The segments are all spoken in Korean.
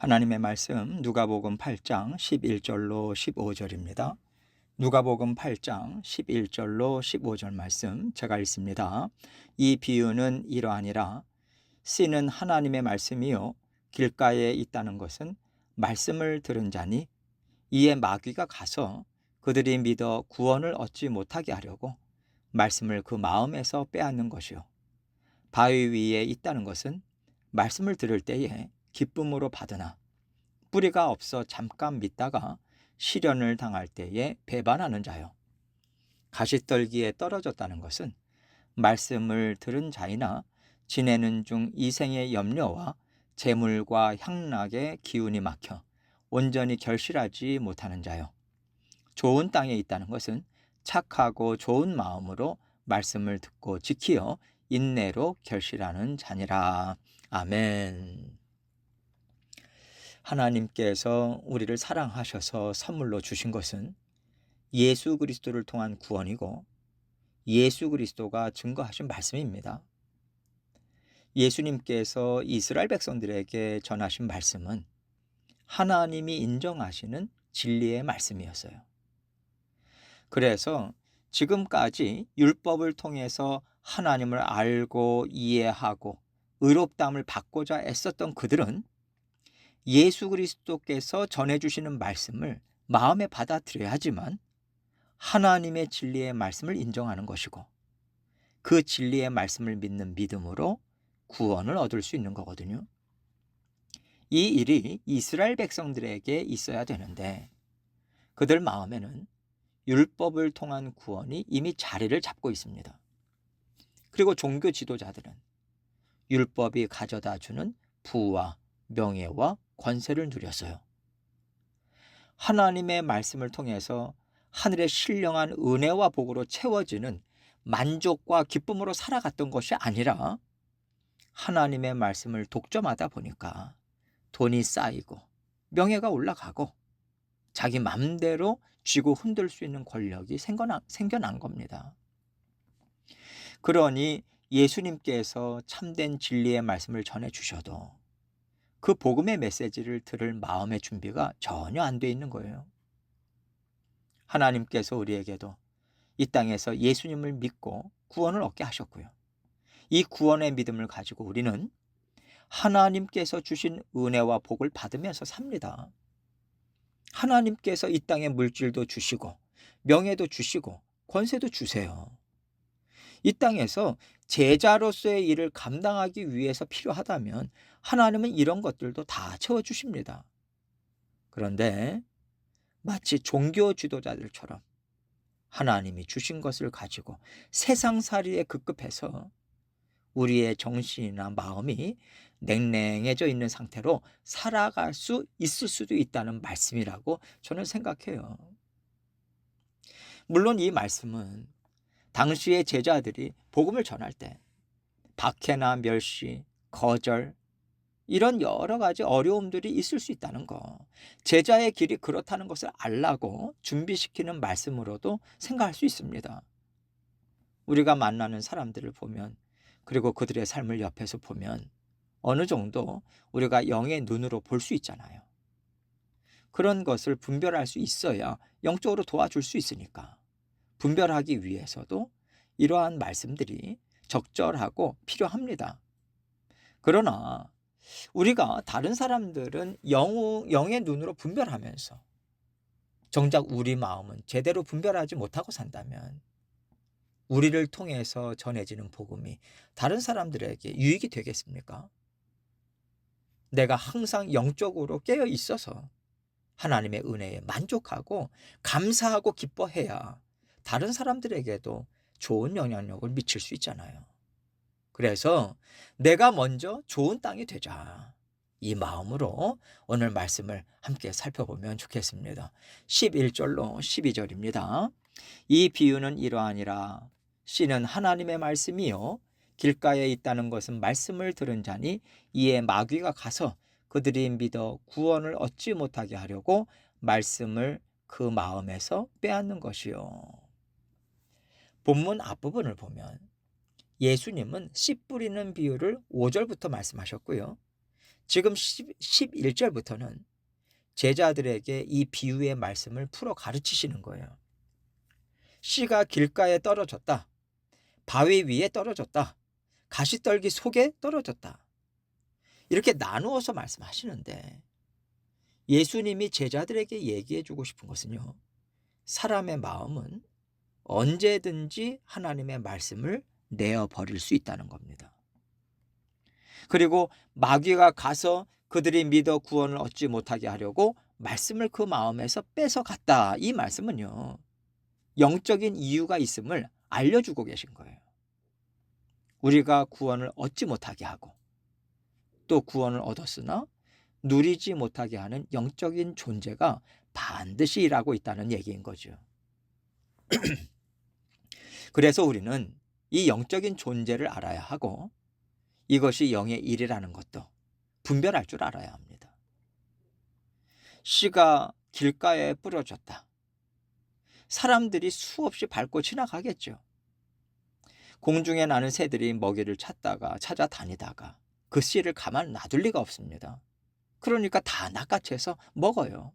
하나님의 말씀 누가복음 8장 11절로 15절입니다. 누가복음 8장 11절로 15절 말씀 제가 읽습니다. 이 비유는 이러하니라. 씨는 하나님의 말씀이요 길가에 있다는 것은 말씀을 들은 자니 이에 마귀가 가서 그들이 믿어 구원을 얻지 못하게 하려고 말씀을 그 마음에서 빼앗는 것이요. 바위 위에 있다는 것은 말씀을 들을 때에 기쁨으로 받으나 뿌리가 없어 잠깐 믿다가 시련을 당할 때에 배반하는 자요. 가시떨기에 떨어졌다는 것은 말씀을 들은 자이나 지내는 중 이생의 염려와 재물과 향락의 기운이 막혀 온전히 결실하지 못하는 자요. 좋은 땅에 있다는 것은 착하고 좋은 마음으로 말씀을 듣고 지키어 인내로 결실하는 자니라. 아멘. 하나님께서 우리를 사랑하셔서 선물로 주신 것은 예수 그리스도를 통한 구원이고 예수 그리스도가 증거하신 말씀입니다. 예수님께서 이스라엘 백성들에게 전하신 말씀은 하나님이 인정하시는 진리의 말씀이었어요. 그래서 지금까지 율법을 통해서 하나님을 알고 이해하고 의롭다함을 받고자 애썼던 그들은 예수 그리스도께서 전해주시는 말씀을 마음에 받아들여야 하지만 하나님의 진리의 말씀을 인정하는 것이고 그 진리의 말씀을 믿는 믿음으로 구원을 얻을 수 있는 거거든요. 이 일이 이스라엘 백성들에게 있어야 되는데 그들 마음에는 율법을 통한 구원이 이미 자리를 잡고 있습니다. 그리고 종교 지도자들은 율법이 가져다 주는 부와 명예와 권세를 누렸어요. 하나님의 말씀을 통해서 하늘의 신령한 은혜와 복으로 채워지는 만족과 기쁨으로 살아갔던 것이 아니라 하나님의 말씀을 독점하다 보니까 돈이 쌓이고 명예가 올라가고 자기 맘대로 쥐고 흔들 수 있는 권력이 생겨난 겁니다. 그러니 예수님께서 참된 진리의 말씀을 전해주셔도 그 복음의 메시지를 들을 마음의 준비가 전혀 안 돼 있는 거예요. 하나님께서 우리에게도 이 땅에서 예수님을 믿고 구원을 얻게 하셨고요. 이 구원의 믿음을 가지고 우리는 하나님께서 주신 은혜와 복을 받으면서 삽니다. 하나님께서 이 땅에 물질도 주시고 명예도 주시고 권세도 주세요. 이 땅에서 제자로서의 일을 감당하기 위해서 필요하다면 하나님은 이런 것들도 다 채워주십니다. 그런데 마치 종교 지도자들처럼 하나님이 주신 것을 가지고 세상살이에 급급해서 우리의 정신이나 마음이 냉랭해져 있는 상태로 살아갈 수 있을 수도 있다는 말씀이라고 저는 생각해요. 물론 이 말씀은 당시의 제자들이 복음을 전할 때 박해나 멸시, 거절 이런 여러 가지 어려움들이 있을 수 있다는 거, 제자의 길이 그렇다는 것을 알라고 준비시키는 말씀으로도 생각할 수 있습니다. 우리가 만나는 사람들을 보면 그리고 그들의 삶을 옆에서 보면 어느 정도 우리가 영의 눈으로 볼 수 있잖아요. 그런 것을 분별할 수 있어야 영적으로 도와줄 수 있으니까 분별하기 위해서도 이러한 말씀들이 적절하고 필요합니다. 그러나 우리가 다른 사람들은 영의 눈으로 분별하면서 정작 우리 마음은 제대로 분별하지 못하고 산다면 우리를 통해서 전해지는 복음이 다른 사람들에게 유익이 되겠습니까? 내가 항상 영적으로 깨어 있어서 하나님의 은혜에 만족하고 감사하고 기뻐해야 다른 사람들에게도 좋은 영향력을 미칠 수 있잖아요. 그래서 내가 먼저 좋은 땅이 되자. 이 마음으로 오늘 말씀을 함께 살펴보면 좋겠습니다. 11절로 12절입니다. 이 비유는 이러하니라. 씨는 하나님의 말씀이요 길가에 있다는 것은 말씀을 들은 자니 이에 마귀가 가서 그들이 믿어 구원을 얻지 못하게 하려고 말씀을 그 마음에서 빼앗는 것이요. 본문 앞부분을 보면 예수님은 씨 뿌리는 비유를 5절부터 말씀하셨고요. 지금 11절부터는 제자들에게 이 비유의 말씀을 풀어 가르치시는 거예요. 씨가 길가에 떨어졌다. 바위 위에 떨어졌다. 가시떨기 속에 떨어졌다. 이렇게 나누어서 말씀하시는데 예수님이 제자들에게 얘기해 주고 싶은 것은요. 사람의 마음은 언제든지 하나님의 말씀을 내어 버릴 수 있다는 겁니다. 그리고 마귀가 가서 그들이 믿어 구원을 얻지 못하게 하려고 말씀을 그 마음에서 뺏어갔다. 이 말씀은요. 영적인 이유가 있음을 알려주고 계신 거예요. 우리가 구원을 얻지 못하게 하고 또 구원을 얻었으나 누리지 못하게 하는 영적인 존재가 반드시 일하고 있다는 얘기인 거죠. 그래서 우리는 이 영적인 존재를 알아야 하고 이것이 영의 일이라는 것도 분별할 줄 알아야 합니다. 씨가 길가에 뿌려졌다. 사람들이 수없이 밟고 지나가겠죠. 공중에 나는 새들이 먹이를 찾아다니다가 그 씨를 가만 놔둘 리가 없습니다. 그러니까 다 낚아채서 먹어요.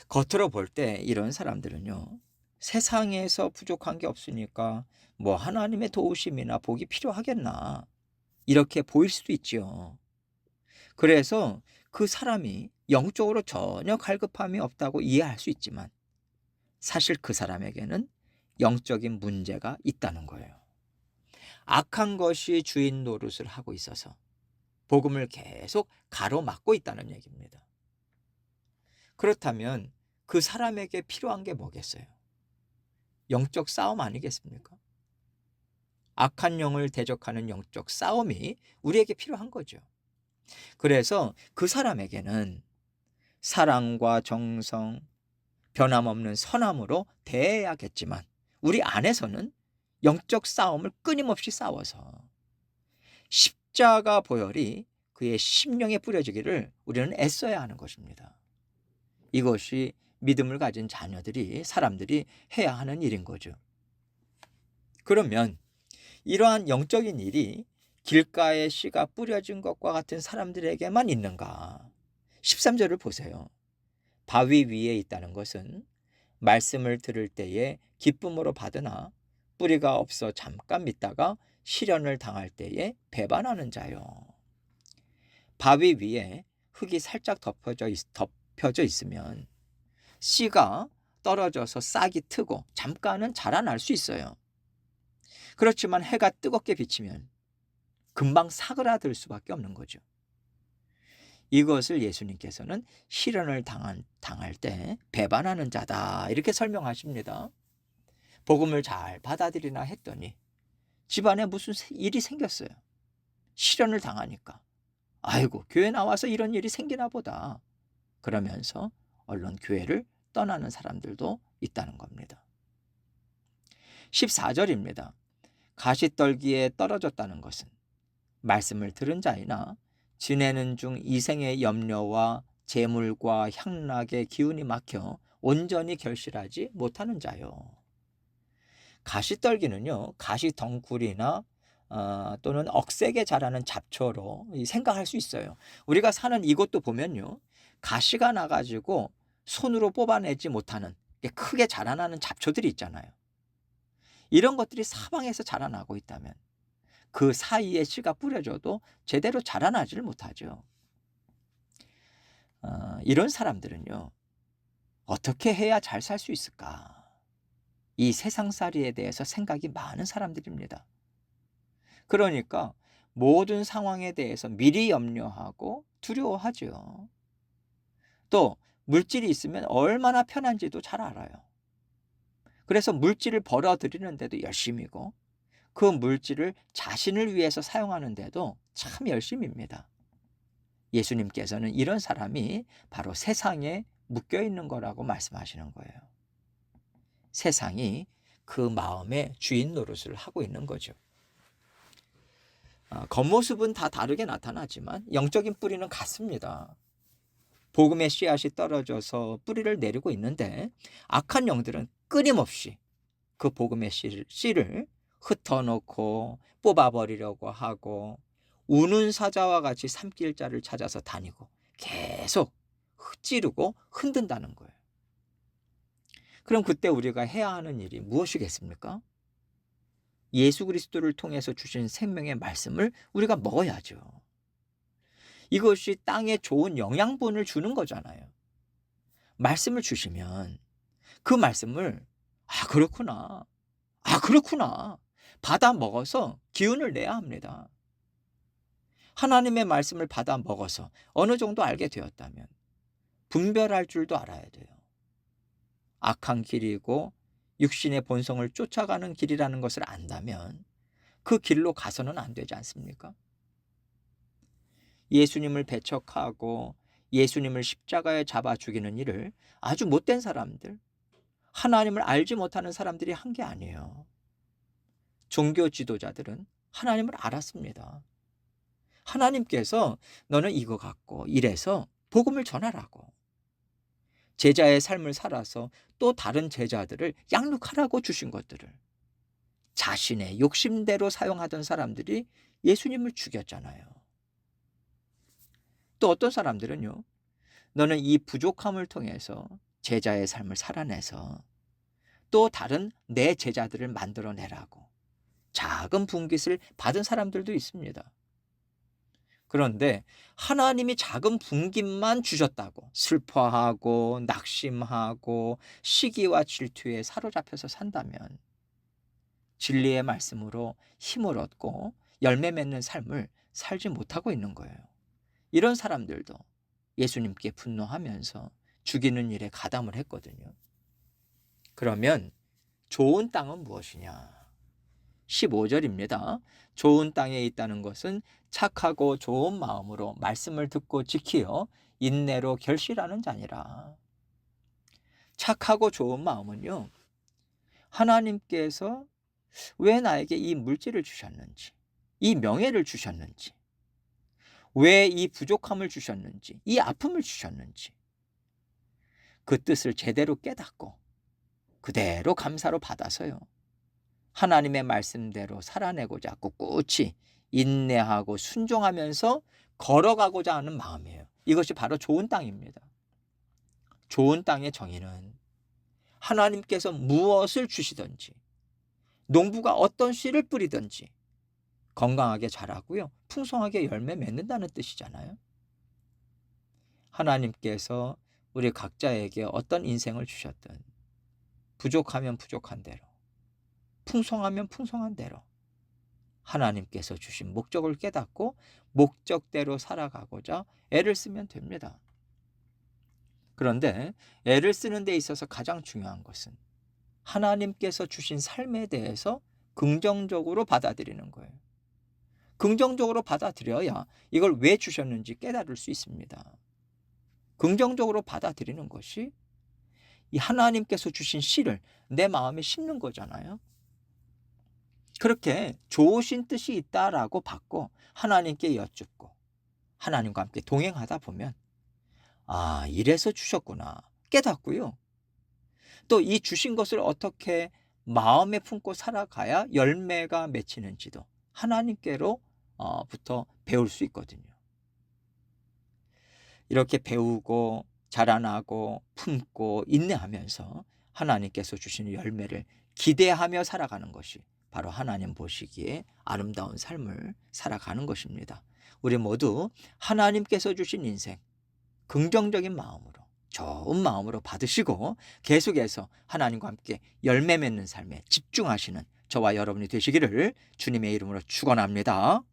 겉으로 볼 때 이런 사람들은요. 세상에서 부족한 게 없으니까 뭐 하나님의 도우심이나 복이 필요하겠나 이렇게 보일 수도 있지요. 그래서 그 사람이 영적으로 전혀 갈급함이 없다고 이해할 수 있지만 사실 그 사람에게는 영적인 문제가 있다는 거예요. 악한 것이 주인 노릇을 하고 있어서 복음을 계속 가로막고 있다는 얘기입니다. 그렇다면 그 사람에게 필요한 게 뭐겠어요? 영적 싸움 아니겠습니까? 악한 영을 대적하는 영적 싸움이 우리에게 필요한 거죠. 그래서 그 사람에게는 사랑과 정성, 변함없는 선함으로 대해야겠지만 우리 안에서는 영적 싸움을 끊임없이 싸워서 십자가 보혈이 그의 심령에 뿌려지기를 우리는 애써야 하는 것입니다. 이것이 믿음을 가진 자녀들이 사람들이 해야 하는 일인 거죠. 그러면 이러한 영적인 일이 길가에 씨가 뿌려진 것과 같은 사람들에게만 있는가? 13절을 보세요. 바위 위에 있다는 것은 말씀을 들을 때에 기쁨으로 받으나 뿌리가 없어 잠깐 믿다가 시련을 당할 때에 배반하는 자요. 바위 위에 흙이 살짝 덮여져 있으면 씨가 떨어져서 싹이 트고 잠깐은 자라날 수 있어요. 그렇지만 해가 뜨겁게 비치면 금방 사그라들 수밖에 없는 거죠. 이것을 예수님께서는 시련을 당할 때 배반하는 자다 이렇게 설명하십니다. 복음을 잘 받아들이나 했더니 집안에 무슨 일이 생겼어요. 시련을 당하니까 아이고 교회 나와서 이런 일이 생기나 보다 그러면서 얼른 교회를 떠나는 사람들도 있다는 겁니다. 14절입니다. 가시떨기에 떨어졌다는 것은 말씀을 들은 자이나 지내는 중 이생의 염려와 재물과 향락의 기운이 막혀 온전히 결실하지 못하는 자요. 가시떨기는요. 가시덩굴이나 또는 억세게 자라는 잡초로 생각할 수 있어요. 우리가 사는 이곳도 보면요. 가시가 나가지고 손으로 뽑아내지 못하는 크게 자라나는 잡초들이 있잖아요. 이런 것들이 사방에서 자라나고 있다면 그 사이에 씨가 뿌려져도 제대로 자라나지를 못하죠. 이런 사람들은요. 어떻게 해야 잘 살 수 있을까? 이 세상살이에 대해서 생각이 많은 사람들입니다. 그러니까 모든 상황에 대해서 미리 염려하고 두려워하죠. 또 물질이 있으면 얼마나 편한지도 잘 알아요. 그래서 물질을 벌어들이는데도 열심이고 그 물질을 자신을 위해서 사용하는데도 참 열심입니다. 예수님께서는 이런 사람이 바로 세상에 묶여 있는 거라고 말씀하시는 거예요. 세상이 그 마음의 주인 노릇을 하고 있는 거죠. 겉모습은 다 다르게 나타나지만 영적인 뿌리는 같습니다. 복음의 씨앗이 떨어져서 뿌리를 내리고 있는데 악한 영들은 끊임없이 그 복음의 씨를 흩어놓고 뽑아버리려고 하고 우는 사자와 같이 삼킬자를 찾아서 다니고 계속 찌르고 흔든다는 거예요. 그럼 그때 우리가 해야 하는 일이 무엇이겠습니까? 예수 그리스도를 통해서 주신 생명의 말씀을 우리가 먹어야죠. 이것이 땅에 좋은 영양분을 주는 거잖아요. 말씀을 주시면 그 말씀을 그렇구나. 그렇구나. 받아 먹어서 기운을 내야 합니다. 하나님의 말씀을 받아 먹어서 어느 정도 알게 되었다면 분별할 줄도 알아야 돼요. 악한 길이고 육신의 본성을 쫓아가는 길이라는 것을 안다면 그 길로 가서는 안 되지 않습니까? 예수님을 배척하고 예수님을 십자가에 잡아 죽이는 일을 아주 못된 사람들, 하나님을 알지 못하는 사람들이 한 게 아니에요. 종교 지도자들은 하나님을 알았습니다. 하나님께서 너는 이거 갖고 이래서 복음을 전하라고, 제자의 삶을 살아서 또 다른 제자들을 양육하라고 주신 것들을 자신의 욕심대로 사용하던 사람들이 예수님을 죽였잖아요. 또 어떤 사람들은요, 너는 이 부족함을 통해서 제자의 삶을 살아내서 또 다른 내 제자들을 만들어내라고 작은 분깃을 받은 사람들도 있습니다. 그런데 하나님이 작은 분깃만 주셨다고 슬퍼하고 낙심하고 시기와 질투에 사로잡혀서 산다면 진리의 말씀으로 힘을 얻고 열매 맺는 삶을 살지 못하고 있는 거예요. 이런 사람들도 예수님께 분노하면서 죽이는 일에 가담을 했거든요. 그러면 좋은 땅은 무엇이냐? 15절입니다. 좋은 땅에 있다는 것은 착하고 좋은 마음으로 말씀을 듣고 지키어 인내로 결실하는 자니라. 착하고 좋은 마음은요, 하나님께서 왜 나에게 이 물질을 주셨는지, 이 명예를 주셨는지, 왜 이 부족함을 주셨는지, 이 아픔을 주셨는지 그 뜻을 제대로 깨닫고 그대로 감사로 받아서요, 하나님의 말씀대로 살아내고자 꿋꿋이 인내하고 순종하면서 걸어가고자 하는 마음이에요. 이것이 바로 좋은 땅입니다. 좋은 땅의 정의는 하나님께서 무엇을 주시든지, 농부가 어떤 씨를 뿌리든지 건강하게 자라고요, 풍성하게 열매 맺는다는 뜻이잖아요. 하나님께서 우리 각자에게 어떤 인생을 주셨든 부족하면 부족한 대로, 풍성하면 풍성한 대로 하나님께서 주신 목적을 깨닫고 목적대로 살아가고자 애를 쓰면 됩니다. 그런데 애를 쓰는 데 있어서 가장 중요한 것은 하나님께서 주신 삶에 대해서 긍정적으로 받아들이는 거예요. 긍정적으로 받아들여야 이걸 왜 주셨는지 깨달을 수 있습니다. 긍정적으로 받아들이는 것이 이 하나님께서 주신 씨를 내 마음에 심는 거잖아요. 그렇게 좋으신 뜻이 있다라고 받고 하나님께 여쭙고 하나님과 함께 동행하다 보면 이래서 주셨구나 깨닫고요. 또 이 주신 것을 어떻게 마음에 품고 살아가야 열매가 맺히는지도 하나님께로부터 배울 수 있거든요. 이렇게 배우고 자라나고 품고 인내하면서 하나님께서 주시는 열매를 기대하며 살아가는 것이 바로 하나님 보시기에 아름다운 삶을 살아가는 것입니다. 우리 모두 하나님께서 주신 인생 긍정적인 마음으로, 좋은 마음으로 받으시고 계속해서 하나님과 함께 열매 맺는 삶에 집중하시는 저와 여러분이 되시기를 주님의 이름으로 축원합니다.